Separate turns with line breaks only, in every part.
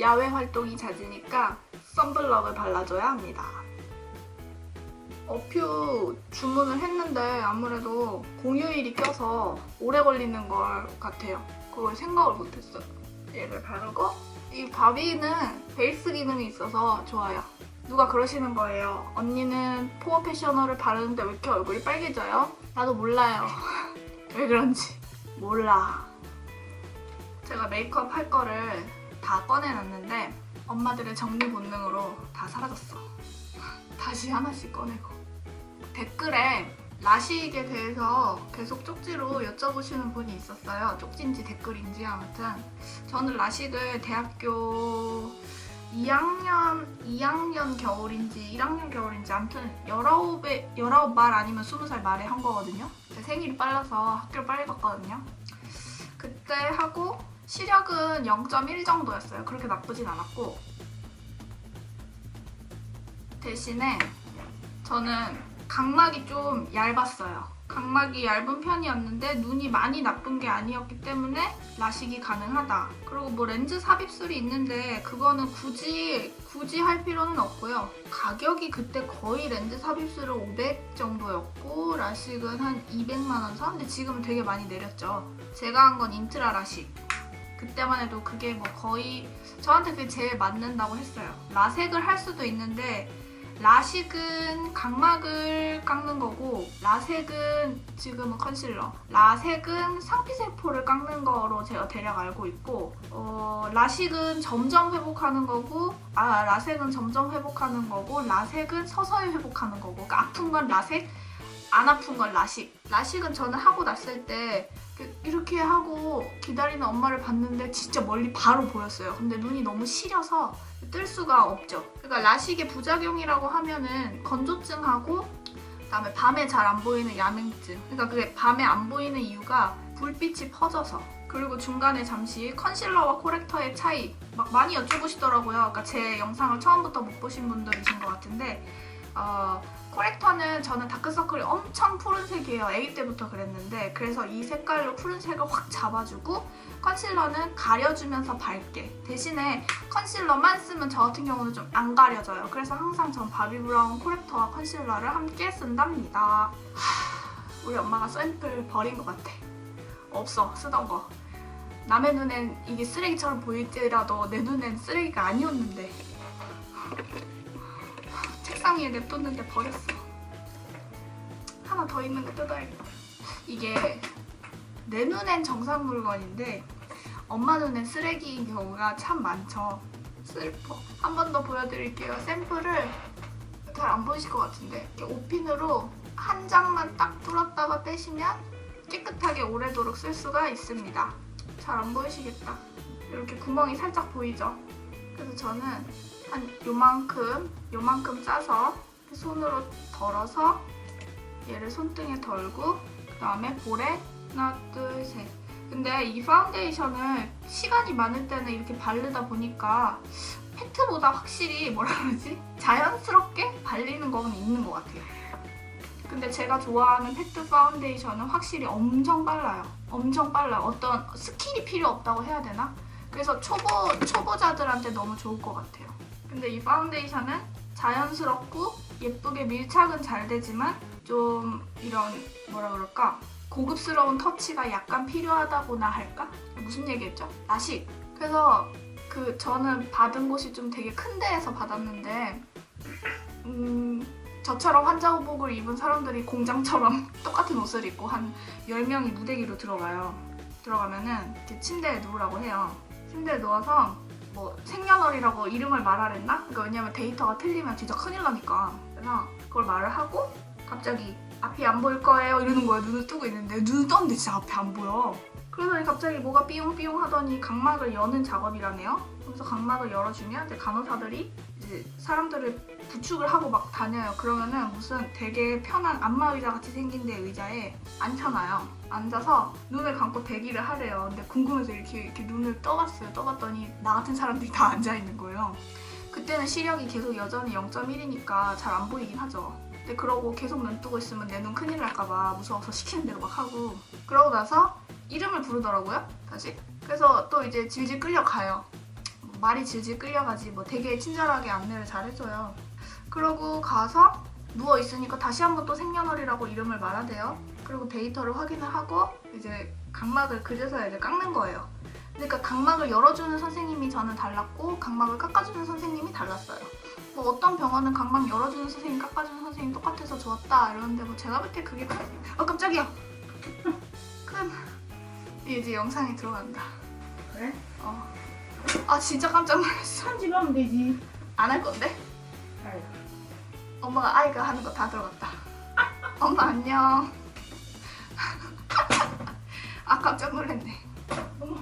야외 활동이 잦으니까 선블럭을 발라줘야 합니다. 어퓨 주문을 했는데 아무래도 공휴일이 껴서 오래 걸리는 걸 같아요. 그걸 생각을 못했어요. 얘를 바르고 이 바비는 베이스 기능이 있어서 좋아요. 누가 그러시는 거예요. 언니는 포어 패셔너를 바르는데 왜 이렇게 얼굴이 빨개져요? 나도 몰라요. 왜 그런지 몰라. 제가 메이크업 할 거를 다 꺼내놨는데 엄마들의 정리 본능으로 다 사라졌어. 다시 하나씩 꺼내고. 댓글에 라식에 대해서 계속 쪽지로 여쭤보시는 분이 있었어요. 쪽지인지 댓글인지 아무튼 저는 라식을 대학교 2학년 겨울인지 1학년 겨울인지 아무튼 19말 아니면 20살 말에 한 거거든요. 제 생일이 빨라서 학교를 빨리 갔거든요. 그때 하고 시력은 0.1 정도였어요. 그렇게 나쁘진 않았고 대신에 저는 각막이 좀 얇았어요. 각막이 얇은 편이었는데 눈이 많이 나쁜 게 아니었기 때문에 라식이 가능하다. 그리고 뭐 렌즈 삽입술이 있는데 그거는 굳이 할 필요는 없고요. 가격이 그때 거의 렌즈 삽입술은 500 정도였고 라식은 한 200만 원 선? 근데 지금은 되게 많이 내렸죠. 제가 한 건 인트라 라식. 그때만 해도 그게 뭐 거의 저한테 그게 제일 맞는다고 했어요. 라섹을 할 수도 있는데 라식은 각막을 깎는 거고 라섹은 지금은 컨실러 라섹은 상피세포를 깎는 거로 제가 대략 알고 있고 라식은 점점 회복하는 거고 라섹은 점점 회복하는 거고 라섹은 서서히 회복하는 거고 그러니까 아픈 건 라섹 안 아픈 건 라식. 라식은 저는 하고 났을 때 이렇게 하고 기다리는 엄마를 봤는데 진짜 멀리 바로 보였어요. 근데 눈이 너무 시려서 뜰 수가 없죠. 그러니까 라식의 부작용이라고 하면은 건조증하고 그다음에 밤에 잘 안 보이는 야맹증. 그러니까 그게 밤에 안 보이는 이유가 불빛이 퍼져서. 그리고 중간에 잠시 컨실러와 코렉터의 차이 막 많이 여쭤보시더라고요. 그러니까 제 영상을 처음부터 못 보신 분들이신 것 같은데 코렉터는 저는 다크서클이 엄청 푸른색이에요. 아기 때부터 그랬는데 그래서 이 색깔로 푸른색을 확 잡아주고 컨실러는 가려주면서 밝게 대신에 컨실러만 쓰면 저 같은 경우는 좀 안 가려져요. 그래서 항상 전 바비브라운 코렉터와 컨실러를 함께 쓴답니다. 우리 엄마가 샘플 버린 것 같아. 없어 쓰던 거. 남의 눈엔 이게 쓰레기처럼 보일지라도 내 눈엔 쓰레기가 아니었는데 책상 위에 냅뒀는데 버렸어. 하나 더 있는 거 뜯어야겠다. 이게 내 눈엔 정상 물건인데 엄마 눈엔 쓰레기인 경우가 참 많죠. 슬퍼. 한 번 더 보여드릴게요. 샘플을 잘 안 보이실 것 같은데 이렇게 옷핀으로 한 장만 딱 뚫었다가 빼시면 깨끗하게 오래도록 쓸 수가 있습니다. 잘 안 보이시겠다. 이렇게 구멍이 살짝 보이죠? 그래서 저는 한 요만큼 짜서 손으로 덜어서 얘를 손등에 덜고 그 다음에 볼에 하나, 둘, 셋. 근데 이 파운데이션을 시간이 많을 때는 이렇게 바르다 보니까 팩트보다 확실히 뭐라 그러지? 자연스럽게 발리는 거는 있는 것 같아요. 근데 제가 좋아하는 팩트 파운데이션은 확실히 엄청 빨라요. 엄청 빨라요. 어떤 스킬이 필요 없다고 해야 되나? 그래서 초보자들한테 너무 좋을 것 같아요. 근데 이 파운데이션은 자연스럽고 예쁘게 밀착은 잘 되지만 좀 이런 뭐라 그럴까? 고급스러운 터치가 약간 필요하다고나 할까? 무슨 얘기했죠? 라식. 그래서 저는 받은 곳이 좀 되게 큰 데에서 받았는데 저처럼 환자복을 입은 사람들이 공장처럼 똑같은 옷을 입고 한 10명이 무대기로 들어가면은 이렇게 침대에 누우라고 해요. 침대에 누워서 뭐 생년월일이라고 이름을 말하랬나? 그러니까 왜냐면 데이터가 틀리면 진짜 큰일 나니까. 그래서 그걸 말을 하고 갑자기 앞이 안 보일 거예요 이러는 거예요. 눈을 뜨고 있는데 눈을 떴는데 진짜 앞이 안 보여. 그러더니 갑자기 뭐가 삐용삐용 하더니 각막을 여는 작업이라네요. 그래서 각막을 열어주면 이제 간호사들이 이제 사람들을 부축을 하고 막 다녀요. 그러면은 무슨 되게 편한 안마의자 같이 생긴 데 의자에 앉혀놔요. 앉아서 눈을 감고 대기를 하래요. 근데 궁금해서 이렇게 눈을 떠봤어요. 떠봤더니 나 같은 사람들이 다 앉아있는 거예요. 그때는 시력이 계속 여전히 0.1이니까 잘 안 보이긴 하죠. 근데 그러고 계속 눈 뜨고 있으면 내 눈 큰일 날까봐 무서워서 시키는 대로 막 하고 그러고 나서 이름을 부르더라고요. 다시. 그래서 또 이제 질질 끌려가요. 말이 질질 끌려가지 뭐 되게 친절하게 안내를 잘 해줘요. 그러고 가서 누워있으니까 다시 한번 또 생년월일이라고 이름을 말하대요. 그리고 데이터를 확인을 하고 이제 각막을 그제서야 이제 깎는 거예요. 그러니까 각막을 열어주는 선생님이 저는 달랐고 각막을 깎아주는 선생님이 달랐어요. 뭐 어떤 병원은 각막 열어주는 선생님, 깎아주는 선생님 똑같아서 좋았다 이러는데 뭐 제가 볼 때 그게 깜짝이야. 큰 이제 영상이 들어간다.
그래?
아 진짜 깜짝 놀랐어.
편집하면 되지.
안 할 건데?
아유.
엄마가 아이가 하는 거 다 들어갔다. 엄마 안녕. 아 깜짝 놀랐네.
어머.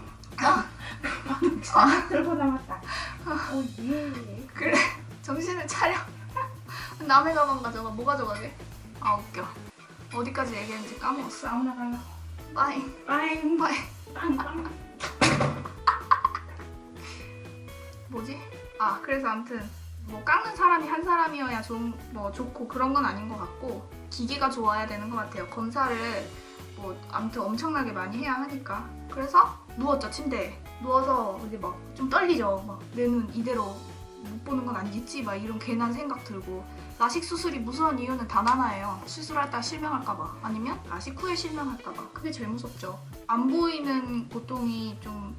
아,
들고 나왔다. 예.
그래 정신을 차려. 남의 가방 가져가. 뭐 가져가게? 아 웃겨. 어디까지 얘기했는지 까먹었어.
사우나 가려고.
빠잉
빠잉.
빠잉.
빵빵.
뭐지? 아 그래서 아무튼 뭐 깎는 사람이 한 사람이어야 좋고 그런 건 아닌 것 같고 기계가 좋아야 되는 것 같아요. 검사를 뭐 아무튼 엄청나게 많이 해야 하니까. 그래서 누웠죠. 침대에 누워서 이제 막 좀 떨리죠. 막 내 눈 이대로 못 보는 건 아니겠지 막 이런 괜한 생각 들고. 라식 수술이 무서운 이유는 단 하나예요. 수술할 때 실명할까봐 아니면 라식 후에 실명할까봐. 그게 제일 무섭죠. 안 보이는 고통이 좀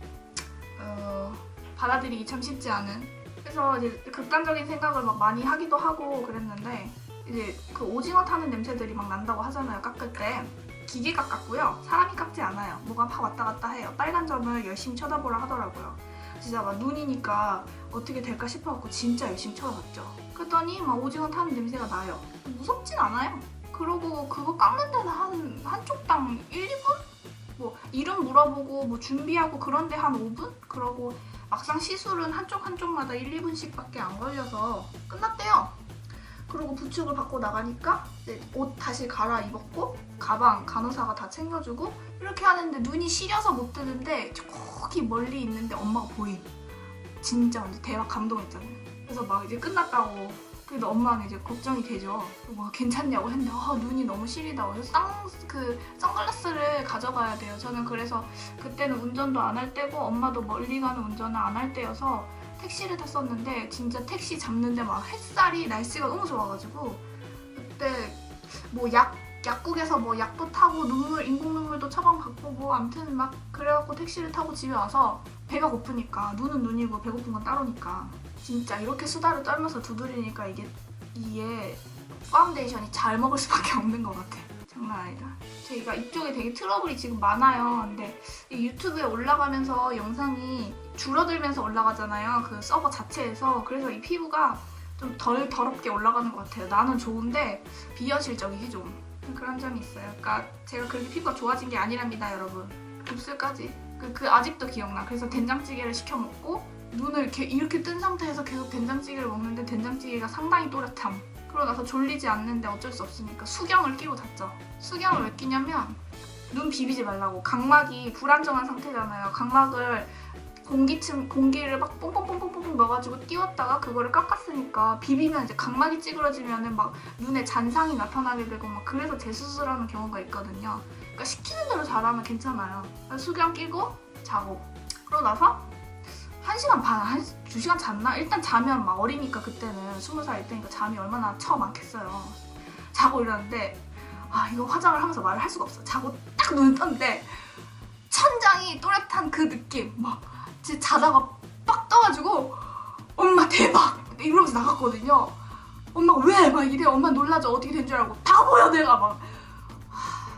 받아들이기 참 쉽지 않은. 그래서 이제 극단적인 생각을 막 많이 하기도 하고 그랬는데 이제 그 오징어 타는 냄새들이 막 난다고 하잖아요. 깎을 때. 기계가 깎고요. 사람이 깎지 않아요. 뭐가 팍 왔다 갔다 해요. 빨간 점을 열심히 쳐다보라 하더라고요. 진짜 막 눈이니까 어떻게 될까 싶어갖고 진짜 열심히 쳐다봤죠. 그랬더니 막 오징어 타는 냄새가 나요. 무섭진 않아요. 그러고 그거 깎는 데는 한쪽당 1, 2분? 뭐 이름 물어보고 뭐 준비하고 그런데 한 5분? 그러고 막상 시술은 한쪽마다 1, 2분씩밖에 안 걸려서 끝났대요. 그리고 부축을 받고 나가니까 이제 옷 다시 갈아입었고 가방 간호사가 다 챙겨주고 이렇게 하는데 눈이 시려서 못 뜨는데 저기 멀리 있는데 엄마가 보임. 진짜 완전 대박 감동했잖아요. 그래서 막 이제 끝났다고. 그래도 엄마는 이제 걱정이 되죠. 뭐 괜찮냐고 했는데 눈이 너무 시리다고. 그래서 선글라스를 가져가야 돼요. 저는 그래서 그때는 운전도 안 할 때고 엄마도 멀리 가는 운전을 안 할 때여서 택시를 탔었는데 진짜 택시 잡는데 막 햇살이 날씨가 너무 좋아가지고 그때 뭐 약국에서 뭐 약도 타고 인공 눈물도 처방받고 뭐 아무튼 막 그래갖고 택시를 타고 집에 와서 배가 고프니까 눈은 눈이고 배고픈 건 따로니까 진짜 이렇게 수다를 떨면서 두드리니까 이게 파운데이션이 잘 먹을 수밖에 없는 것 같아. 장난 아니다. 저희가 이쪽에 되게 트러블이 지금 많아요. 근데 이 유튜브에 올라가면서 영상이 줄어들면서 올라가잖아요. 그 서버 자체에서. 그래서 이 피부가 좀 덜 더럽게 올라가는 것 같아요. 나는 좋은데 비현실적이지 좀. 그런 점이 있어요. 그러니까 제가 그렇게 피부가 좋아진 게 아니랍니다, 여러분. 입술까지. 그 아직도 기억나. 그래서 된장찌개를 시켜 먹고 눈을 이렇게 뜬 상태에서 계속 된장찌개를 먹는데 된장찌개가 상당히 또렷함. 그러고 나서 졸리지 않는데 어쩔 수 없으니까 수경을 끼고 잤죠. 수경을 왜 끼냐면 눈 비비지 말라고. 각막이 불안정한 상태잖아요. 각막을 공기를 막 뽕뽕뽕뽕뽕 넣어가지고 띄웠다가 그거를 깎았으니까 비비면 이제 각막이 찌그러지면은 막 눈에 잔상이 나타나게 되고 막 그래서 재수술하는 경우가 있거든요. 그러니까 시키는 대로 잘하면 괜찮아요. 수경 끼고 자고. 그러고 나서 1시간 반, 2시간 잤나? 일단 자면 막 어리니까 그때는 20살 때니까 잠이 얼마나 많겠어요. 자고 일어났는데 이거 화장을 하면서 말을 할 수가 없어. 자고 딱 눈을 떴는데 천장이 또렷한 그 느낌. 막 진짜 자다가 빡 떠가지고 엄마 대박! 이러면서 나갔거든요. 엄마가 왜? 막 이래. 엄마 놀라죠. 어떻게 된 줄 알고. 다 보여 내가 막.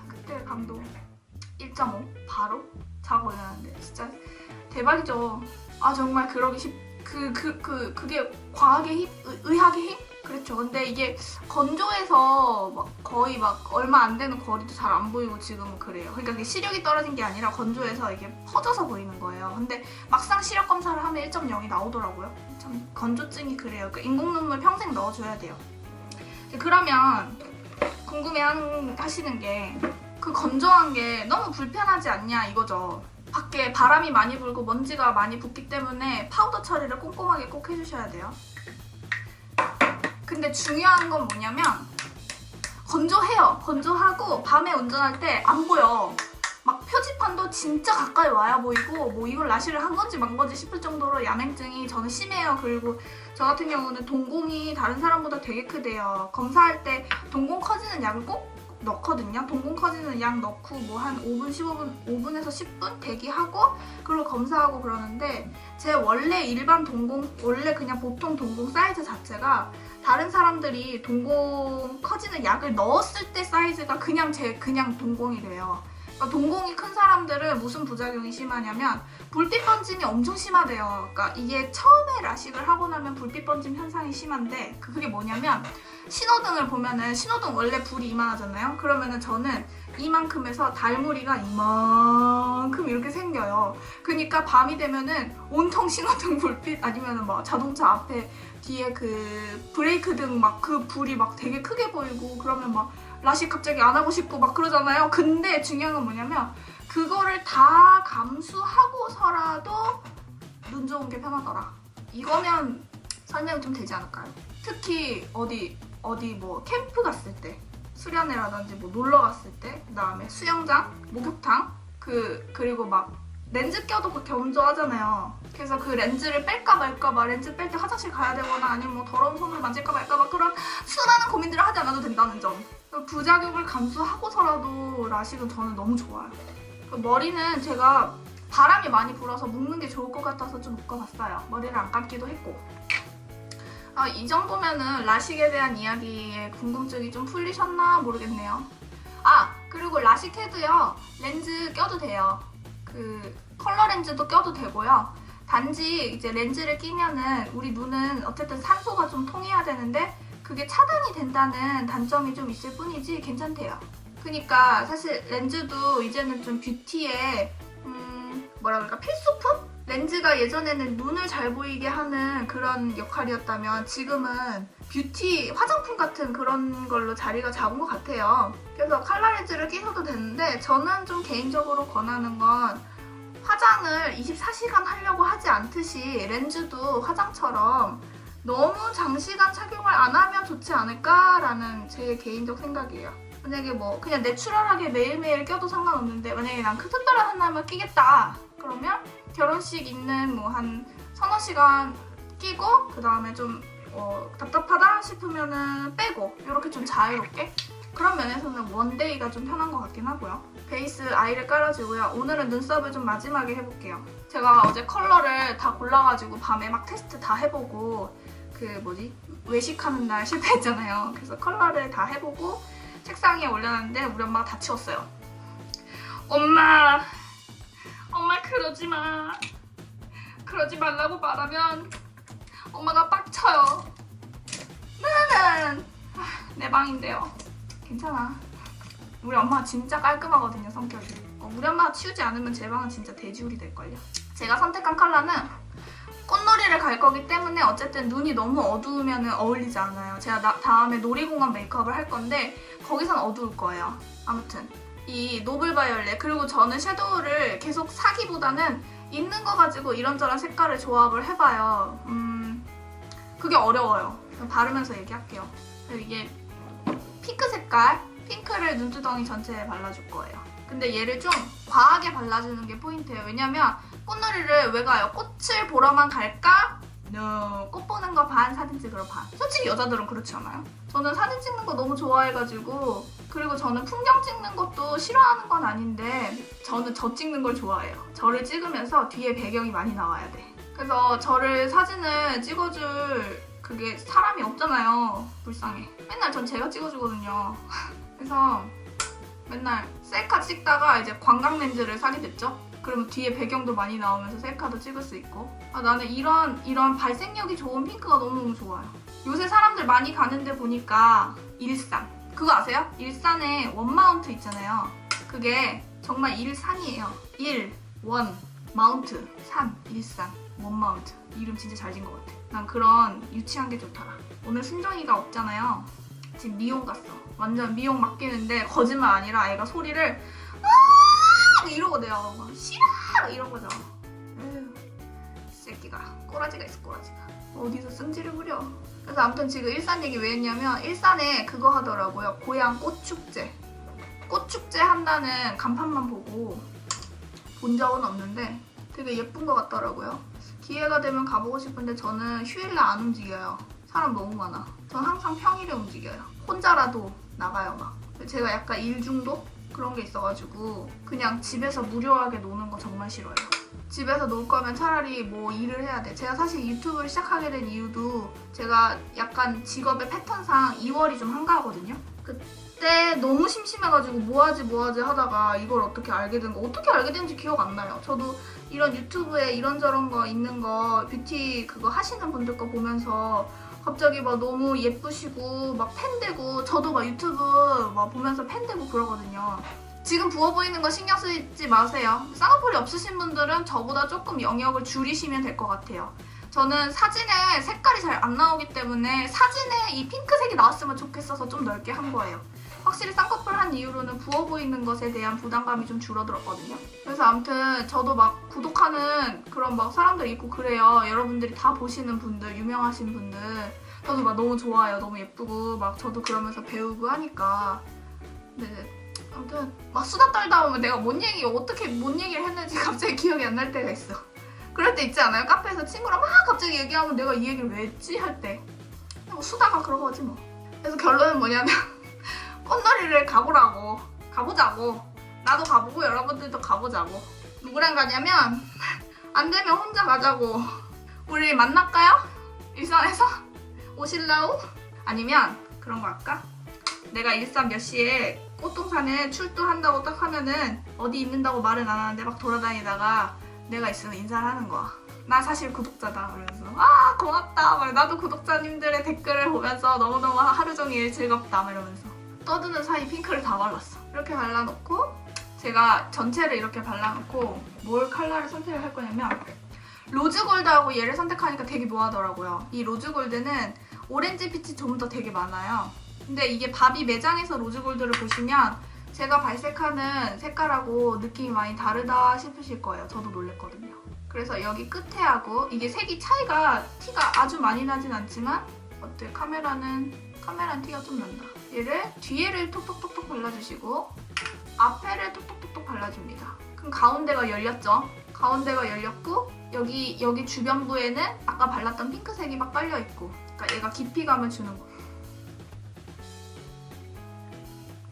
그때 감동. 1.5 바로 자고 일어났는데 진짜 대박이죠. 정말 그러기 그게 과학의 힘? 의학의 힘? 그렇죠. 근데 이게 건조해서 막 거의 막 얼마 안 되는 거리도 잘 안 보이고 지금은 그래요. 그러니까 이게 시력이 떨어진 게 아니라 건조해서 이게 퍼져서 보이는 거예요. 근데 막상 시력 검사를 하면 1.0이 나오더라고요. 참 건조증이 그래요. 그러니까 인공 눈물 평생 넣어줘야 돼요. 그러면 궁금해하시는 게 그 건조한 게 너무 불편하지 않냐 이거죠. 밖에 바람이 많이 불고 먼지가 많이 붙기 때문에 파우더 처리를 꼼꼼하게 꼭 해주셔야 돼요. 근데 중요한 건 뭐냐면 건조해요. 건조하고 밤에 운전할 때 안 보여. 막 표지판 표지판도 진짜 가까이 와야 보이고 뭐 이걸 라시를 한 건지 만 건지 싶을 정도로 야맹증이 저는 심해요. 그리고 저 같은 경우는 동공이 다른 사람보다 되게 크대요. 검사할 때 동공 커지는 약을 꼭 넣거든요. 동공 커지는 약 넣고 뭐 한 5분, 15분, 5분에서 10분 대기하고 그리고 검사하고 그러는데 제 원래 일반 동공, 원래 그냥 보통 동공 사이즈 자체가 다른 사람들이 동공 커지는 약을 넣었을 때 사이즈가 그냥 그냥 동공이래요. 그러니까 동공이 큰 사람들은 무슨 부작용이 심하냐면 불빛 번짐이 엄청 심하대요. 그러니까 이게 처음에 라식을 하고 나면 불빛 번짐 현상이 심한데 그게 뭐냐면 신호등을 보면은 신호등 원래 불이 이만하잖아요. 그러면은 저는 이만큼에서 달무리가 이만큼 이렇게 생겨요. 그러니까 밤이 되면은 온통 신호등 불빛 아니면은 막 자동차 앞에 뒤에 그 브레이크 등 막 그 불이 막 되게 크게 보이고 그러면 막 라식 갑자기 안 하고 싶고 막 그러잖아요. 근데 중요한 건 뭐냐면 그거를 다 감수하고서라도 눈 좋은 게 편하더라. 이거면 설명이 좀 되지 않을까요? 특히 어디 뭐 캠프 갔을 때 수련회라든지 뭐 놀러 갔을 때 그다음에 수영장, 목욕탕 그리고 막 렌즈 껴도 견조하잖아요. 그래서 그 렌즈를 뺄까 말까 렌즈 뺄 때 화장실 가야 되거나 아니면 뭐 더러운 손을 만질까 말까 그런 수많은 고민들을 하지 않아도 된다는 점. 부작용을 감수하고서라도 라식은 저는 너무 좋아요. 머리는 제가 바람이 많이 불어서 묶는 게 좋을 것 같아서 좀 묶어봤어요. 머리를 안 감기도 했고. 이 정도면은 라식에 대한 이야기에 궁금증이 좀 풀리셨나 모르겠네요. 그리고 라식 헤드요. 렌즈 껴도 돼요. 그 컬러 렌즈도 껴도 되고요. 단지 이제 렌즈를 끼면은 우리 눈은 어쨌든 산소가 좀 통해야 되는데 그게 차단이 된다는 단점이 좀 있을 뿐이지 괜찮대요. 그러니까 사실 렌즈도 이제는 좀 뷰티에 뭐라 그럴까 필수품? 렌즈가 예전에는 눈을 잘 보이게 하는 그런 역할이었다면 지금은 뷰티, 화장품 같은 그런 걸로 자리가 잡은 것 같아요. 그래서 컬러 렌즈를 끼셔도 되는데 저는 좀 개인적으로 권하는 건 화장을 24시간 하려고 하지 않듯이 렌즈도 화장처럼 너무 장시간 착용을 안 하면 좋지 않을까라는 제 개인적 생각이에요. 만약에 뭐 그냥 내추럴하게 매일매일 껴도 상관없는데 만약에 난 특별한 하나만 끼겠다 그러면 결혼식 있는 뭐 한 서너 시간 끼고 그 다음에 좀 답답하다 싶으면은 빼고 이렇게 좀 자유롭게 그런 면에서는 원데이가 좀 편한 것 같긴 하고요. 베이스 아이를 깔아주고요. 오늘은 눈썹을 좀 마지막에 해볼게요. 제가 어제 컬러를 다 골라가지고 밤에 막 테스트 다 해보고 외식하는 날 실패했잖아요. 그래서 컬러를 다 해보고 책상 위에 올려놨는데 우리 엄마가 다 치웠어요. 엄마 그러지 마. 그러지 말라고 말하면 엄마가 빡쳐요. 나는 내 방인데요. 괜찮아. 우리 엄마가 진짜 깔끔하거든요, 성격이. 우리 엄마가 치우지 않으면 제 방은 진짜 돼지우리 될걸요. 제가 선택한 컬러는 꽃놀이를 갈 거기 때문에 어쨌든 눈이 너무 어두우면 어울리지 않아요. 제가 다음에 놀이공원 메이크업을 할 건데 거기선 어두울 거예요. 아무튼 이 노블바이올렛 그리고 저는 섀도우를 계속 사기보다는 있는 거 가지고 이런저런 색깔을 조합을 해봐요. 그게 어려워요. 바르면서 얘기할게요. 이게 핑크 색깔, 핑크를 눈두덩이 전체에 발라줄 거예요. 근데 얘를 좀 과하게 발라주는 게 포인트예요. 왜냐면 꽃놀이를 왜 가요? 꽃을 보러만 갈까? No. 꽃 보는 거 반, 사진 찍으러 반. 솔직히 여자들은 그렇지 않아요? 저는 사진 찍는 거 너무 좋아해가지고 그리고 저는 풍경 찍는 것도 싫어하는 건 아닌데 저는 저 찍는 걸 좋아해요. 저를 찍으면서 뒤에 배경이 많이 나와야 돼. 그래서 저를 사진을 찍어줄 그게 사람이 없잖아요. 불쌍해. 맨날 전 제가 찍어주거든요. 그래서 맨날 셀카 찍다가 이제 광각 렌즈를 사게 됐죠. 그러면 뒤에 배경도 많이 나오면서 셀카도 찍을 수 있고 나는 이런 발색력이 좋은 핑크가 너무너무 좋아요. 요새 사람들 많이 가는데 보니까 일산 그거 아세요? 일산에 원마운트 있잖아요. 그게 정말 일산이에요. 원 마운트 산 일산 원마운트 이름 진짜 잘 지은 것 같아. 난 그런 유치한 게 좋더라. 오늘 순정이가 없잖아요. 지금 미용 갔어. 완전 미용 맡기는데 거짓말 아니라 애가 소리를 이러거든요. 싫어! 이런 거죠. 에휴, 새끼가 꼬라지가 있어 꼬라지가. 어디서 승질을 부려. 그래서 아무튼 지금 일산 얘기 왜 했냐면 일산에 그거 하더라고요. 고향 꽃축제. 꽃축제 한다는 간판만 보고 본 적은 없는데 되게 예쁜 것 같더라고요. 기회가 되면 가보고 싶은데 저는 휴일날 안 움직여요. 사람 너무 많아. 전 항상 평일에 움직여요. 혼자라도 나가요 막. 제가 약간 일 중독? 그런 게 있어가지고 그냥 집에서 무료하게 노는 거 정말 싫어요. 집에서 놀 거면 차라리 뭐 일을 해야 돼. 제가 사실 유튜브를 시작하게 된 이유도 제가 약간 직업의 패턴상 2월이 좀 한가하거든요. 그때 너무 심심해가지고 뭐하지 하다가 이걸 어떻게 알게 된 거, 어떻게 알게 된지 기억 안 나요. 저도 이런 유튜브에 이런저런 거 있는 거 뷰티 그거 하시는 분들 거 보면서 갑자기 막 너무 예쁘시고 막 팬되고, 저도 막 유튜브 막 보면서 팬되고 그러거든요. 지금 부어 보이는 거 신경 쓰지 마세요. 쌍꺼풀이 없으신 분들은 저보다 조금 영역을 줄이시면 될 것 같아요. 저는 사진에 색깔이 잘 안 나오기 때문에 사진에 이 핑크색이 나왔으면 좋겠어서 좀 넓게 한 거예요. 확실히 쌍꺼풀 한 이후로는 부어 보이는 것에 대한 부담감이 좀 줄어들었거든요. 그래서 아무튼 저도 막 구독하는 그런 막 사람들 있고 그래요. 여러분들이 다 보시는 분들, 유명하신 분들. 저도 막 너무 좋아요. 너무 예쁘고 막 저도 그러면서 배우고 하니까. 네. 아무튼 막 수다 떨다 보면 내가 어떻게 뭔 얘기를 했는지 갑자기 기억이 안 날 때가 있어. 그럴 때 있지 않아요? 카페에서 친구랑 막 갑자기 얘기하면 내가 이 얘기를 왜 했지? 할 때. 뭐 수다가 그런 거지 뭐. 그래서 결론은 뭐냐면 꽃놀이를 가보자고. 나도 가보고 여러분들도 가보자고. 누구랑 가냐면 안 되면 혼자 가자고. 우리 만날까요? 일산에서? 오실라우? 아니면 그런 거 할까? 내가 일산 몇 시에 꽃동산에 출두한다고 딱 하면은 어디 있는다고 말은 안 하는데 막 돌아다니다가 내가 있으면 인사를 하는 거야. 나 사실 구독자다. 그래서 아 고맙다. 막 나도 구독자님들의 댓글을 보면서 너무너무 하루 종일 즐겁다. 막 이러면서 떠드는 사이 핑크를 다 발랐어. 이렇게 발라놓고 제가 전체를 이렇게 발라놓고 뭘 컬러를 선택을 할 거냐면 로즈골드하고 얘를 선택하니까 되게 묘하더라고요. 이 로즈골드는 오렌지 빛이 좀 더 되게 많아요. 근데 이게 바비 매장에서 로즈골드를 보시면 제가 발색하는 색깔하고 느낌이 많이 다르다 싶으실 거예요. 저도 놀랬거든요. 그래서 여기 끝에 하고 이게 색이 차이가 티가 아주 많이 나진 않지만 어때? 카메라는 티가 좀 난다. 얘를 뒤에를 톡톡톡톡 발라주시고 앞에를 톡톡톡톡 발라줍니다. 그럼 가운데가 열렸죠? 가운데가 열렸고 여기 주변부에는 아까 발랐던 핑크색이 막 깔려있고, 그러니까 얘가 깊이감을 주는 거.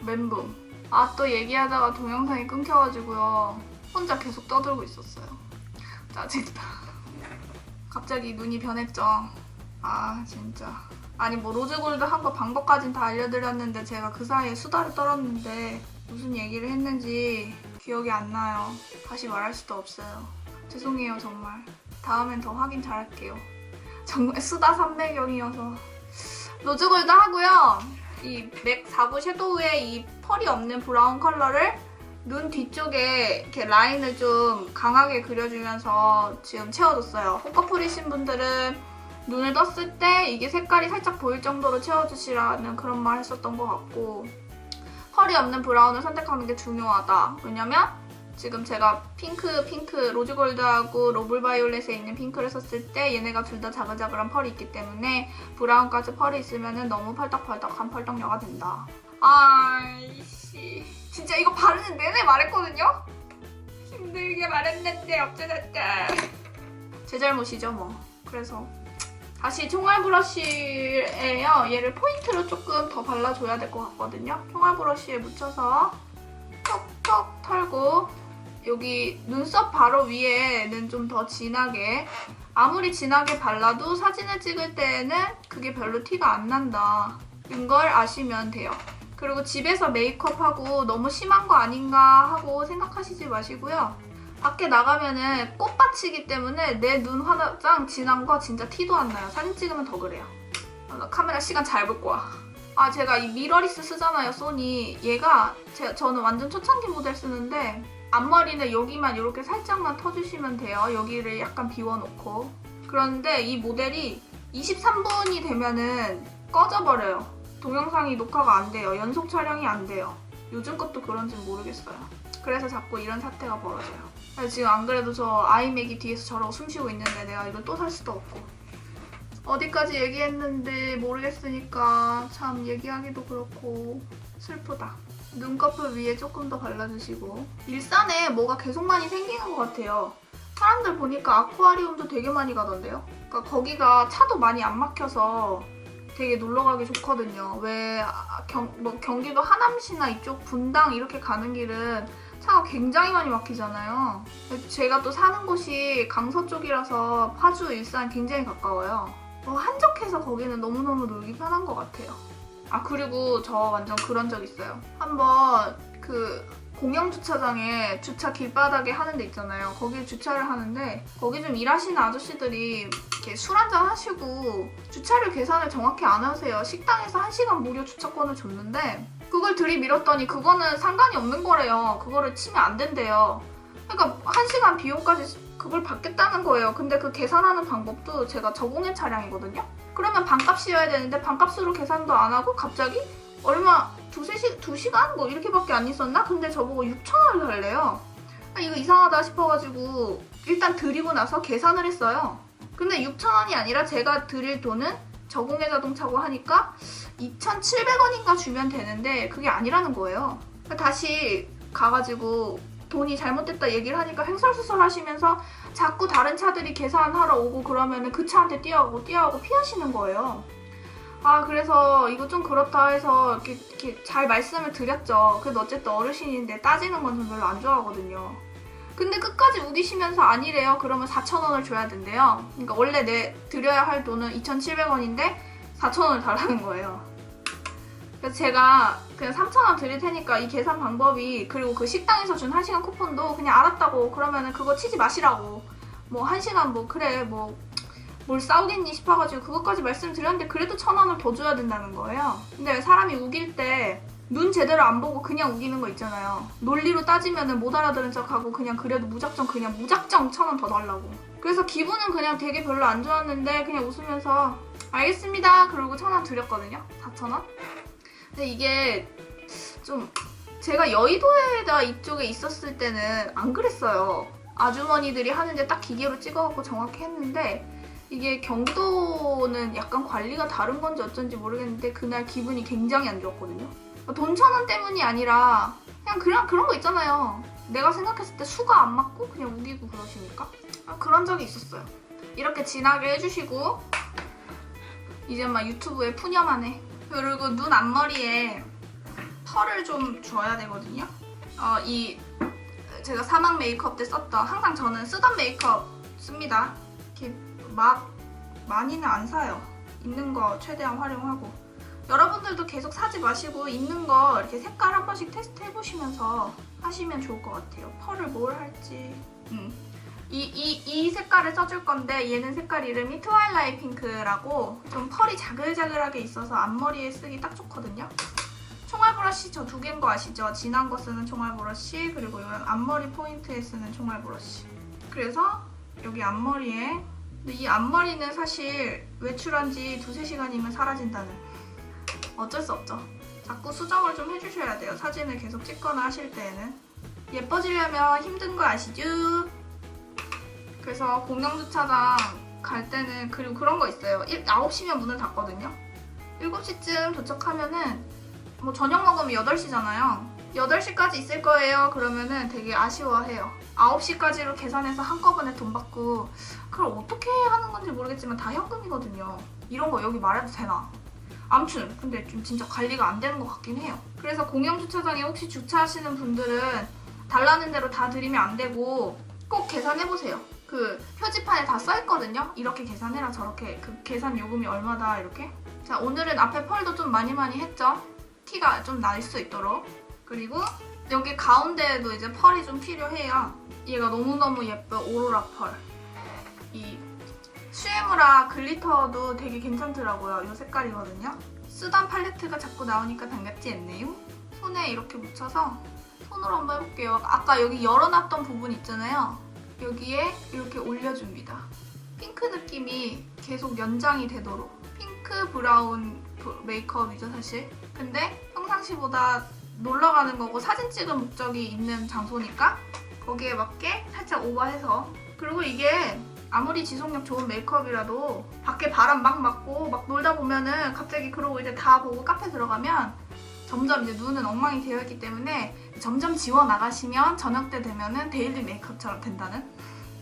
멘붕. 아, 또 얘기하다가 동영상이 끊겨가지고요. 혼자 계속 떠들고 있었어요. 짜증나. 갑자기 눈이 변했죠. 아, 진짜. 아니 뭐 로즈골드 한 거 방법까진 다 알려드렸는데 제가 그 사이에 수다를 떨었는데 무슨 얘기를 했는지 기억이 안 나요. 다시 말할 수도 없어요. 죄송해요 정말. 다음엔 더 확인 잘할게요. 정말 수다 삼매경이어서. 로즈골드 하고요. 이 맥 49 섀도우에 이 펄이 없는 브라운 컬러를 눈 뒤쪽에 이렇게 라인을 좀 강하게 그려주면서 지금 채워줬어요. 홍꺼풀이신 분들은 눈을 떴을 때 이게 색깔이 살짝 보일 정도로 채워주시라는 그런 말 했었던 것 같고, 펄이 없는 브라운을 선택하는 게 중요하다. 왜냐면 지금 제가 핑크 로즈골드하고 로블바이올렛에 있는 핑크를 썼을 때 얘네가 둘 다 자글자글한 펄이 있기 때문에 브라운까지 펄이 있으면 너무 펄떡펄떡한 펄떡녀가 된다. 아이씨, 진짜 이거 바르는 내내 말했거든요? 힘들게 말했는데 어쩌됐다. 제 잘못이죠 뭐. 그래서 다시 총알 브러쉬예요. 얘를 포인트로 조금 더 발라줘야 될 것 같거든요. 총알 브러쉬에 묻혀서 톡톡 털고 여기 눈썹 바로 위에는 좀 더 진하게, 아무리 진하게 발라도 사진을 찍을 때는 그게 별로 티가 안 난다. 이걸 아시면 돼요. 그리고 집에서 메이크업하고 너무 심한 거 아닌가 하고 생각하시지 마시고요. 밖에 나가면은 꽃밭이기 때문에 내 눈 화장 진한 거 진짜 티도 안 나요. 사진 찍으면 더 그래요. 카메라 시간 잘 볼 거야. 아, 제가 이 미러리스 쓰잖아요, 소니. 얘가 저는 완전 초창기 모델 쓰는데 앞머리는 여기만 이렇게 살짝만 터주시면 돼요. 여기를 약간 비워놓고. 그런데 이 모델이 23분이 되면은 꺼져버려요. 동영상이 녹화가 안 돼요. 연속 촬영이 안 돼요. 요즘 것도 그런지는 모르겠어요. 그래서 자꾸 이런 사태가 벌어져요. 지금 안 그래도 저 아이맥이 뒤에서 저러고 숨쉬고 있는데 내가 이걸 또 살 수도 없고. 어디까지 얘기했는지 모르겠으니까 참 얘기하기도 그렇고 슬프다. 눈꺼풀 위에 조금 더 발라주시고. 일산에 뭐가 계속 많이 생기는 것 같아요. 사람들 보니까 아쿠아리움도 되게 많이 가던데요. 그러니까 거기가 차도 많이 안 막혀서 되게 놀러가기 좋거든요. 왜 경기도 하남시나 이쪽 분당 이렇게 가는 길은 차가 굉장히 많이 막히잖아요. 제가 또 사는 곳이 강서 쪽이라서 파주, 일산 굉장히 가까워요. 한적해서 거기는 너무너무 놀기 편한 것 같아요. 아, 그리고 저 완전 그런 적 있어요. 한번 그 공영주차장에 주차 길바닥에 하는 데 있잖아요. 거기에 주차를 하는데 거기 좀 일하시는 아저씨들이 이렇게 술 한잔 하시고 주차료 계산을 정확히 안 하세요. 식당에서 1시간 무료 주차권을 줬는데 그걸 들이밀었더니 그거는 상관이 없는 거래요. 그거를 치면 안 된대요. 그러니까 1시간 비용까지 그걸 받겠다는 거예요. 근데 그 계산하는 방법도 제가 저공해 차량이거든요. 그러면 반값이어야 되는데 반값으로 계산도 안 하고 갑자기 얼마 2시간? 뭐 이렇게밖에 안 있었나? 근데 저보고 6,000원을 달래요. 이거 이상하다 싶어가지고 일단 드리고 나서 계산을 했어요. 근데 6,000원이 아니라 제가 드릴 돈은 저공해 자동차고 하니까 2,700원인가 주면 되는데 그게 아니라는 거예요. 다시 가가지고 돈이 잘못됐다 얘기를 하니까 횡설수설 하시면서 자꾸 다른 차들이 계산하러 오고 그러면 그 차한테 뛰어가고 피하시는 거예요. 아, 그래서 이거 좀 그렇다 해서 이렇게 잘 말씀을 드렸죠. 그래도 어쨌든 어르신인데 따지는 건 전 별로 안 좋아하거든요. 근데 끝까지 우기시면서 아니래요. 그러면 4,000원을 줘야 된대요. 그러니까 원래 드려야 할 돈은 2,700원인데 4,000원을 달라는 거예요. 그래서 제가 그냥 3,000원 드릴 테니까 이 계산 방법이, 그리고 그 식당에서 준 1시간 쿠폰도 그냥 알았다고, 그러면은 그거 치지 마시라고. 뭐 1시간 뭐 그래 뭐 뭘 싸우겠니 싶어가지고 그것까지 말씀드렸는데 그래도 1,000원을 더 줘야 된다는 거예요. 근데 왜 사람이 우길 때 눈 제대로 안 보고 그냥 우기는 거 있잖아요. 논리로 따지면은 못 알아들은 척하고 그냥 그래도 무작정 1,000원 더 달라고. 그래서 기분은 그냥 되게 별로 안 좋았는데 그냥 웃으면서 알겠습니다 그러고 1,000원 드렸거든요. 4,000원. 근데 이게 좀 제가 여의도에다 이쪽에 있었을 때는 안 그랬어요. 아주머니들이 하는데 딱 기계로 찍어갖고 정확히 했는데 이게 경기도는 약간 관리가 다른 건지 어쩐지 모르겠는데 그날 기분이 굉장히 안 좋았거든요. 돈 1,000원 때문이 아니라 그냥 그런 거 있잖아요. 내가 생각했을 때 수가 안 맞고 그냥 우기고 그러시니까. 그런 적이 있었어요. 이렇게 진하게 해주시고 이제 막 유튜브에 푸념하네. 그리고 눈 앞머리에 펄을 좀 줘야 되거든요. 제가 사막 메이크업 때 썼던, 항상 저는 쓰던 메이크업 씁니다. 이렇게 막 많이는 안 사요. 있는 거 최대한 활용하고. 여러분들도 계속 사지 마시고 있는 거 이렇게 색깔 한 번씩 테스트 해보시면서 하시면 좋을 것 같아요. 펄을 뭘 할지. 이 색깔을 써줄 건데 얘는 색깔 이름이 트와일라이트 핑크라고 좀 펄이 자글자글하게 있어서 앞머리에 쓰기 딱 좋거든요. 총알 브러쉬 저 2개인 거 아시죠? 진한 거 쓰는 총알 브러쉬, 그리고 이런 앞머리 포인트에 쓰는 총알 브러쉬. 그래서 여기 앞머리에, 근데 이 앞머리는 사실 외출한 지 2-3시간이면 사라진다는, 어쩔 수 없죠. 자꾸 수정을 좀 해주셔야 돼요. 사진을 계속 찍거나 하실 때에는. 예뻐지려면 힘든 거 아시죠? 그래서 공영주차장 갈 때는, 그리고 그런 거 있어요. 9시면 문을 닫거든요. 7시쯤 도착하면은 뭐 저녁 먹으면 8시잖아요. 8시까지 있을 거예요. 그러면은 되게 아쉬워해요. 9시까지로 계산해서 한꺼번에 돈 받고, 그걸 어떻게 하는 건지 모르겠지만 다 현금이거든요. 이런 거 여기 말해도 되나? 아무튼 근데 좀 진짜 관리가 안 되는 것 같긴 해요. 그래서 공영주차장에 혹시 주차하시는 분들은 달라는 대로 다 드리면 안 되고 꼭 계산해보세요. 그 표지판에 다 써있거든요. 이렇게 계산해라, 저렇게, 그 계산 요금이 얼마다, 이렇게. 자, 오늘은 앞에 펄도 좀 많이 했죠? 티가 좀 날 수 있도록. 그리고 여기 가운데에도 이제 펄이 좀 필요해요. 얘가 너무너무 예쁜 오로라 펄. 이 슈에무라 글리터도 되게 괜찮더라고요. 이 색깔이거든요. 쓰던 팔레트가 자꾸 나오니까 반갑지 않네요. 손에 이렇게 묻혀서 손으로 한번 해볼게요. 아까 여기 열어놨던 부분 있잖아요. 여기에 이렇게 올려줍니다. 핑크 느낌이 계속 연장이 되도록. 핑크 브라운 메이크업이죠, 사실. 근데 평상시보다 놀러 가는 거고 사진 찍을 목적이 있는 장소니까 거기에 맞게 살짝 오버해서. 그리고 이게 아무리 지속력 좋은 메이크업이라도 밖에 바람 막 맞고 막 놀다 보면은 갑자기 그러고 이제 다 보고 카페 들어가면 점점 이제 눈은 엉망이 되어 있기 때문에 점점 지워 나가시면 저녁 때 되면은 데일리 메이크업처럼 된다는.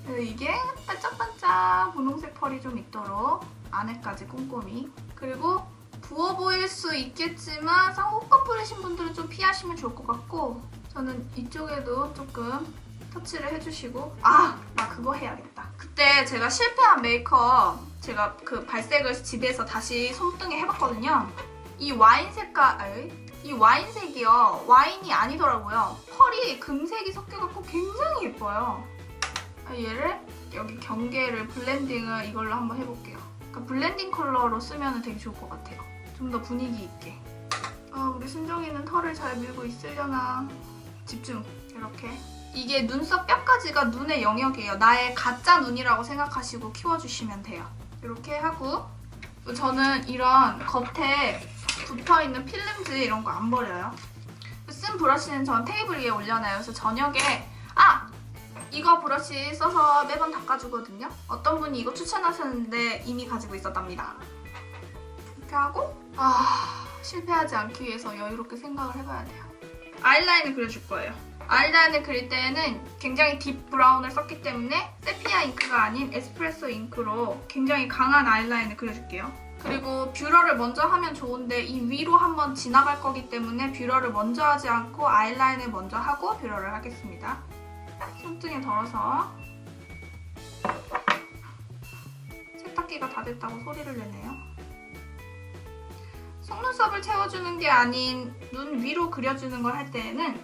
그래서 이게 반짝반짝 분홍색 펄이 좀 있도록 안에까지 꼼꼼히. 그리고 부어 보일 수 있겠지만 쌍꺼풀 뿌리신 분들은 좀 피하시면 좋을 것 같고, 저는 이쪽에도 조금 터치를 해주시고. 나 그거 해야겠다. 그때 제가 실패한 메이크업, 제가 그 발색을 집에서 다시 손등에 해봤거든요. 이 와인 이 와인색이요, 와인이 아니더라고요. 펄이 금색이 섞여갖고 굉장히 예뻐요. 얘를 여기 경계를 블렌딩을 이걸로 한번 해볼게요. 그러니까 블렌딩 컬러로 쓰면 되게 좋을 것 같아요. 좀 더 분위기 있게. 우리 순정이는 털을 잘 밀고 있으려나. 집중. 이렇게. 이게 눈썹 뼈까지가 눈의 영역이에요. 나의 가짜 눈이라고 생각하시고 키워주시면 돼요. 이렇게 하고, 저는 이런 겉에 붙어있는 필름지 이런 거 안 버려요. 쓴 브러쉬는 전 테이블 위에 올려놔요. 그래서 저녁에 이거 브러쉬 써서 매번 닦아주거든요. 어떤 분이 이거 추천하셨는데 이미 가지고 있었답니다. 이렇게 하고 실패하지 않기 위해서 여유롭게 생각을 해봐야 돼요. 아이라인을 그려줄 거예요. 아이라인을 그릴 때에는 굉장히 딥 브라운을 썼기 때문에 세피아 잉크가 아닌 에스프레소 잉크로 굉장히 강한 아이라인을 그려줄게요. 그리고 뷰러를 먼저 하면 좋은데 이 위로 한번 지나갈 거기 때문에 뷰러를 먼저 하지 않고 아이라인을 먼저 하고 뷰러를 하겠습니다. 손등에 덜어서. 세탁기가 다 됐다고 소리를 내네요. 속눈썹을 채워주는 게 아닌 눈 위로 그려주는 걸 할 때에는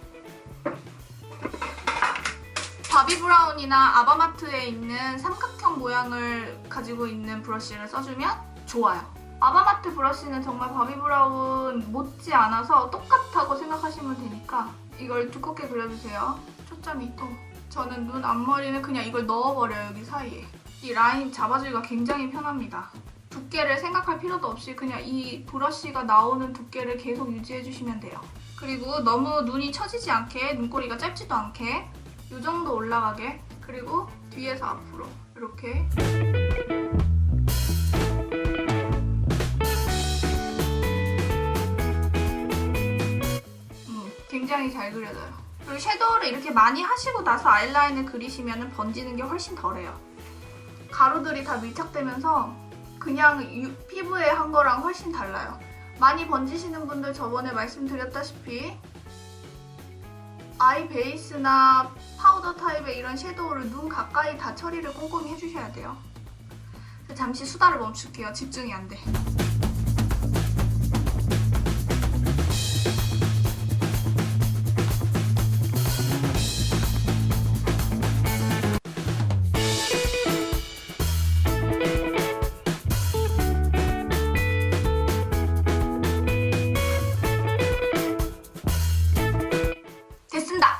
바비 브라운이나 아바마트에 있는 삼각형 모양을 가지고 있는 브러쉬를 써주면 좋아요. 아바마트 브러쉬는 정말 바비 브라운 못지 않아서 똑같다고 생각하시면 되니까 이걸 두껍게 그려주세요. 초점이 또. 저는 눈 앞머리는 그냥 이걸 넣어버려요, 여기 사이에. 이 라인 잡아주기가 굉장히 편합니다. 두께를 생각할 필요도 없이 그냥 이 브러쉬가 나오는 두께를 계속 유지해주시면 돼요. 그리고 너무 눈이 처지지 않게, 눈꼬리가 짧지도 않게 이 정도 올라가게. 그리고 뒤에서 앞으로 이렇게. 굉장히 잘 그려져요. 그리고 섀도우를 이렇게 많이 하시고 나서 아이라인을 그리시면 번지는 게 훨씬 덜해요. 가루들이 다 밀착되면서 그냥 피부에 한 거랑 훨씬 달라요. 많이 번지시는 분들 저번에 말씀드렸다시피 아이 베이스나 파우더 타입의 이런 섀도우를 눈 가까이 다 처리를 꼼꼼히 해주셔야 돼요. 잠시 수다를 멈출게요. 집중이 안 돼. 됐습니다.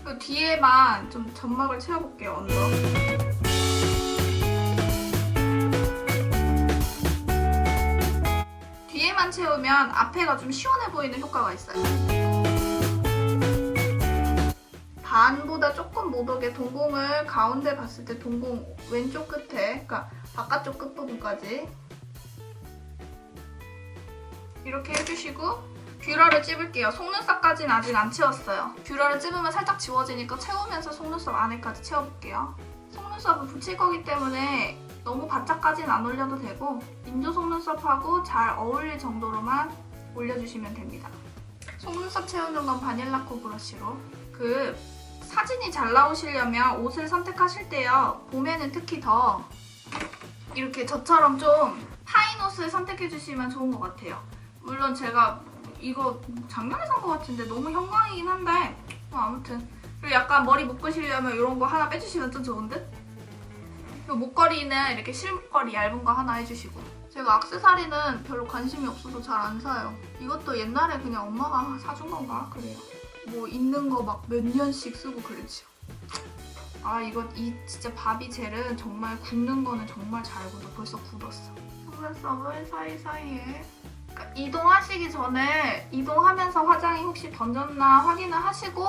그 뒤에만 좀 점막을 채워볼게요. 언더. 뒤에만 채우면 앞에가 좀 시원해 보이는 효과가 있어요. 반보다 조금 못 오게 동공을 가운데 봤을 때 동공 왼쪽 끝에, 그러니까 바깥쪽 끝부분까지 이렇게 해주시고 뷰러를 찝을게요. 속눈썹까지는 아직 안 채웠어요. 뷰러를 찝으면 살짝 지워지니까 채우면서 속눈썹 안에까지 채워볼게요. 속눈썹을 붙일 거기 때문에 너무 바짝까지는 안 올려도 되고 인조 속눈썹하고 잘 어울릴 정도로만 올려주시면 됩니다. 속눈썹 채우는 건 바닐라코 브러쉬로. 사진이 잘 나오시려면 옷을 선택하실 때요, 봄에는 특히 더 이렇게 저처럼 좀 파인 옷을 선택해주시면 좋은 것 같아요. 물론 제가 이거 작년에 산 것 같은데 너무 형광이긴 한데 아무튼. 그리고 약간 머리 묶으시려면 이런 거 하나 빼주시면 좀 좋은 듯? 그리고 목걸이는 이렇게 실목걸이 얇은 거 하나 해주시고. 제가 액세서리는 별로 관심이 없어서 잘 안 사요. 이것도 옛날에 그냥 엄마가 사준 건가? 그래요. 뭐 있는 거 막 몇 년씩 쓰고 그랬죠. 이 진짜 바비 젤은 정말 굳는 거는 정말 잘 굳어. 벌써 굳었어. 속눈썹을 사이사이에. 그러니까 이동하시기 전에 이동하면서 화장이 혹시 번졌나 확인을 하시고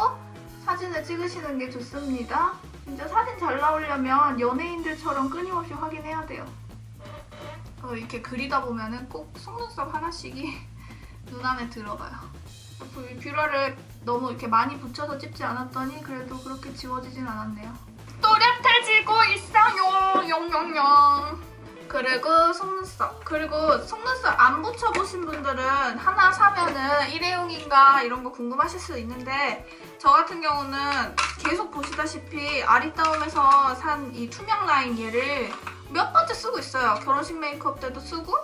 사진을 찍으시는 게 좋습니다. 진짜 사진 잘 나오려면 연예인들처럼 끊임없이 확인해야 돼요. 이렇게 그리다 보면은 꼭 속눈썹 하나씩이 눈 안에 들어가요. 뷰러를 너무 이렇게 많이 붙여서 찝지 않았더니 그래도 그렇게 지워지진 않았네요. 또렷해지고 있어요. 영영영. 그리고 속눈썹. 그리고 속눈썹 안 붙여보신 분들은 하나 사면은 일회용인가 이런 거 궁금하실 수 있는데 저 같은 경우는 계속 보시다시피 아리따움에서 산 이 투명 라인 얘를 몇 번째 쓰고 있어요. 결혼식 메이크업 때도 쓰고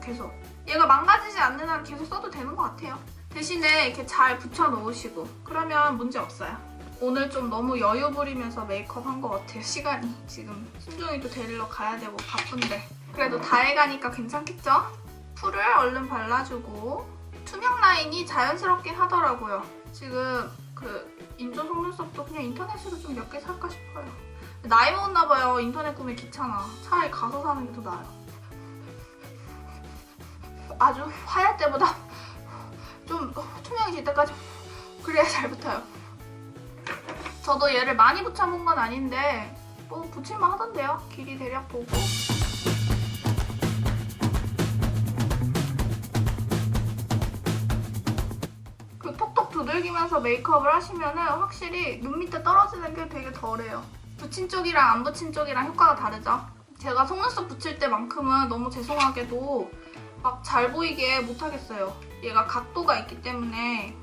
계속. 얘가 망가지지 않는 한 계속 써도 되는 것 같아요. 대신에 이렇게 잘 붙여놓으시고 그러면 문제 없어요. 오늘 좀 너무 여유 부리면서 메이크업 한 것 같아요. 시간이 지금 순종이도 데리러 가야 되고 바쁜데 그래도 다 해가니까 괜찮겠죠? 풀을 얼른 발라주고 투명 라인이 자연스럽긴 하더라고요. 지금 그 인조 속눈썹도 그냥 인터넷으로 좀 몇 개 살까 싶어요. 나이 먹었나 봐요. 인터넷 구매 귀찮아. 차라리 가서 사는 게 더 나아요. 아주 화할 때보다 좀 투명해질 때까지 그래야 잘 붙어요. 저도 얘를 많이 붙여본 건 아닌데 뭐 붙일만 하던데요. 길이 대략 보고. 그 톡톡 두들기면서 메이크업을 하시면은 확실히 눈 밑에 떨어지는 게 되게 덜해요. 붙인 쪽이랑 안 붙인 쪽이랑 효과가 다르죠. 제가 속눈썹 붙일 때만큼은 너무 죄송하게도 막 잘 보이게 못하겠어요. 얘가 각도가 있기 때문에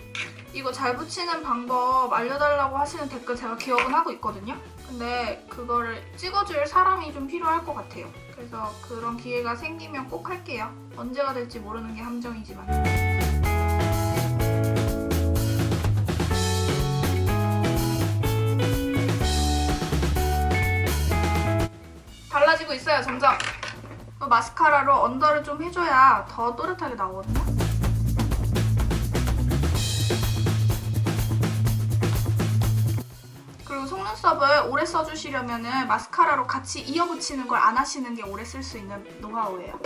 이거 잘 붙이는 방법 알려달라고 하시는 댓글 제가 기억은 하고 있거든요. 근데 그거를 찍어줄 사람이 좀 필요할 것 같아요. 그래서 그런 기회가 생기면 꼭 할게요. 언제가 될지 모르는 게 함정이지만. 달라지고 있어요, 점점. 마스카라로 언더를 좀 해줘야 더 또렷하게 나오거든요. 그리고 속눈썹을 오래 써주시려면 마스카라로 같이 이어붙이는 걸 안 하시는 게 오래 쓸 수 있는 노하우예요.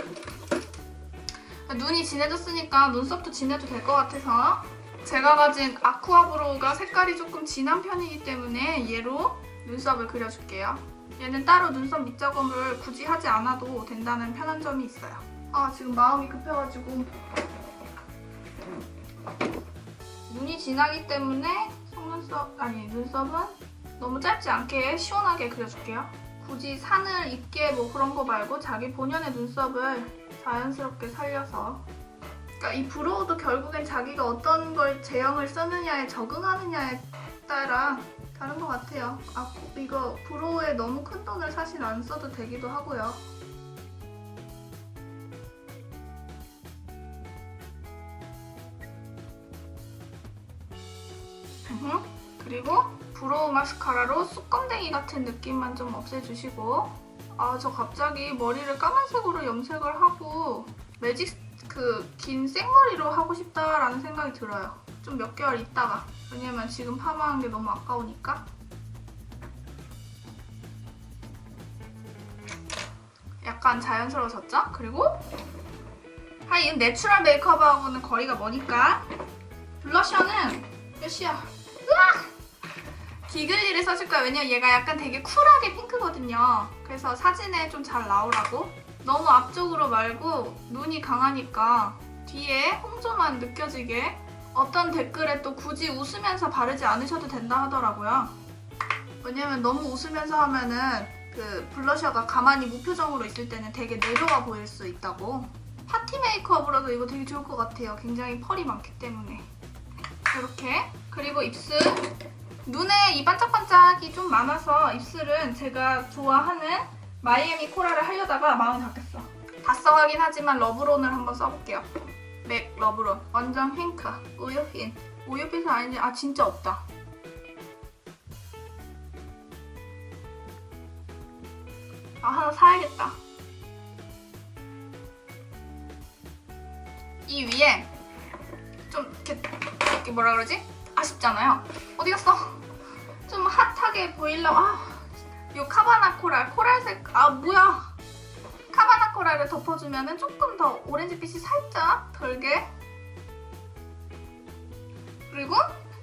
눈이 진해졌으니까 눈썹도 진해도 될 것 같아서 제가 가진 아쿠아브로우가 색깔이 조금 진한 편이기 때문에 얘로 눈썹을 그려줄게요. 얘는 따로 눈썹 밑작업을 굳이 하지 않아도 된다는 편한 점이 있어요. 아, 지금 마음이 급해가지고 눈이 진하기 때문에 눈썹은 너무 짧지 않게 시원하게 그려줄게요. 굳이 산을 입게 뭐 그런 거 말고 자기 본연의 눈썹을 자연스럽게 살려서. 그러니까 이 브로우도 결국엔 자기가 어떤 걸 제형을 쓰느냐에 적응하느냐에 따라 다른 것 같아요. 이거 브로우에 너무 큰 돈을 사실 안 써도 되기도 하고요. 그리고 브로우 마스카라로 쑥검댕이 같은 느낌만 좀 없애주시고 저 갑자기 머리를 까만색으로 염색을 하고 매직 긴 생머리로 하고 싶다라는 생각이 들어요. 좀 몇 개월 있다가. 왜냐면 지금 파마한 게 너무 아까우니까. 약간 자연스러워졌죠? 그리고 이건 내추럴 메이크업하고는 거리가 머니까 블러셔는 몇이야? 으악! 기글리를 써줄 거예요. 왜냐면 얘가 약간 되게 쿨하게 핑크거든요. 그래서 사진에 좀 잘 나오라고. 너무 앞쪽으로 말고 눈이 강하니까 뒤에 홍조만 느껴지게. 어떤 댓글에 또 굳이 웃으면서 바르지 않으셔도 된다 하더라고요. 왜냐면 너무 웃으면서 하면은 그 블러셔가 가만히 무표정으로 있을 때는 되게 내려와 보일 수 있다고. 파티 메이크업으로도 이거 되게 좋을 것 같아요. 굉장히 펄이 많기 때문에. 이렇게. 그리고 입술. 눈에 이 반짝반짝이 좀 많아서 입술은 제가 좋아하는 마이애미 코랄을 하려다가 마음이 바뀌었어. 다 써가긴 하지만 러브론을 한번 써볼게요. 맥 러브론. 완전 핑크. 우유빛. 우유빛은 아닌지 진짜 없다. 하나 사야겠다. 이 위에 좀 이렇게 뭐라 그러지? 아쉽잖아요. 어디 갔어? 좀 핫하게 보이려고. 요 카바나 코랄색. 뭐야? 카바나 코랄을 덮어주면 조금 더 오렌지빛이 살짝 덜게. 그리고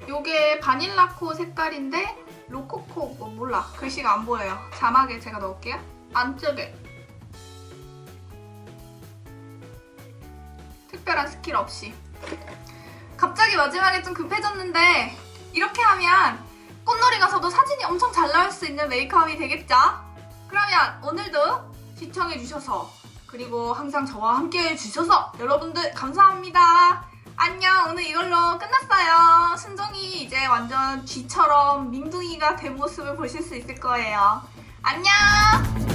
요게 바닐라코 색깔인데 로코코 몰라. 글씨가 안 보여요. 자막에 제가 넣을게요. 안쪽에 특별한 스킬 없이. 갑자기 갑자기 마지막에 좀 급해졌는데 이렇게 하면 꽃놀이 가서도 사진이 엄청 잘 나올 수 있는 메이크업이 되겠죠? 그러면 오늘도 시청해주셔서 그리고 항상 저와 함께 해주셔서 여러분들 감사합니다. 안녕. 오늘 이걸로 끝났어요. 순종이 이제 완전 쥐처럼 민둥이가 된 모습을 보실 수 있을 거예요. 안녕.